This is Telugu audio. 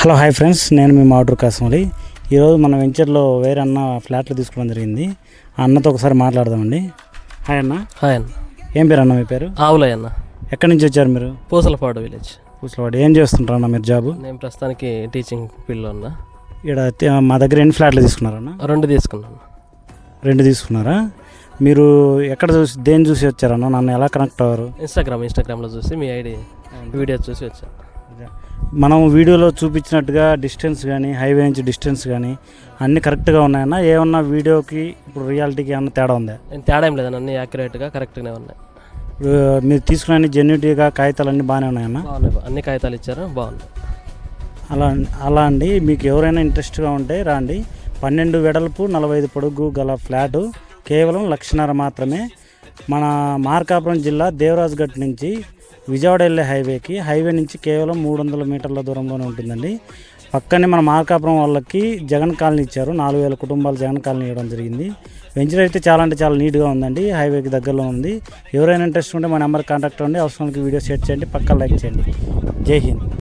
హలో హాయ్ ఫ్రెండ్స్, నేను మీ మాటూరు కాసమలి. ఈరోజు మన వెంచర్లో వేరే అన్న ఫ్లాట్లు తీసుకోవడం జరిగింది. ఆ అన్నతో ఒకసారి మాట్లాడదామండి. హాయ్ అన్న. హాయ్ అన్న. ఏం పేరు అన్న మీ పేరు? ఆవులయ్య అన్న. ఎక్కడి నుంచి వచ్చారు మీరు? పూసలపాడు విలేజ్. పూసలపాడు. ఏం చేస్తుంటారు అన్న మీరు జాబు? నేను ప్రస్తుతానికి టీచింగ్ ఫీల్డ్లో ఉన్నా. ఇక్కడ మా దగ్గర ఎన్ని ఫ్లాట్లు తీసుకున్నారన్న? 2 తీసుకున్నాను. 2 తీసుకున్నారా? మీరు ఎక్కడ దేని చూసి వచ్చారన్న? నన్ను ఎలా కనెక్ట్ అవ్వరు? ఇన్స్టాగ్రామ్లో చూసి మీ ఐడి వీడియో చూసి వచ్చాను. మనం వీడియోలో చూపించినట్టుగా డిస్టెన్స్ కానీ, హైవే నుంచి డిస్టెన్స్ కానీ అన్నీ కరెక్ట్గా ఉన్నాయన్న? ఏమన్నా వీడియోకి ఇప్పుడు రియాలిటీకి ఏమన్నా తేడా ఉందా? తేడా ఏం లేదన్న, అన్నీ యాక్యురేట్గా కరెక్ట్గానే ఉన్నాయి. ఇప్పుడు మీరు తీసుకున్న జెన్యూటీగా కాగితాలు అన్నీ బాగానే ఉన్నాయన్న? బాగున్నాయి, అన్ని కాగితాలు ఇచ్చారు, బాగున్నాయి. అలా అండి. మీకు ఎవరైనా ఇంట్రెస్ట్గా ఉంటే రాండి. 12 వెడల్పు 45 పొడుగు గల ఫ్లాటు కేవలం 1,50,000 మాత్రమే. మన మార్కాపురం జిల్లా దేవరాజ్గఢ్ నుంచి విజయవాడ వెళ్ళే హైవే నుంచి కేవలం 300 మీటర్ల దూరంలోనే ఉంటుందండి. పక్కనే మన మార్కాపురం వాళ్ళకి జగన్ కాలనీ ఇచ్చారు. 4,000 కుటుంబాలు జగన్ కాలనీ ఇవ్వడం జరిగింది. వెంచర్ అయితే చాలా నీట్గా ఉందండి. హైవేకి దగ్గరలో ఉంది. ఎవరైనా ఇంట్రెస్ట్ ఉంటే మా నెంబర్ కాంటాక్ట్ అవ్వండి. అవసరానికి వీడియో షేర్ చేయండి, పక్కా లైక్ చేయండి. జై హింద్.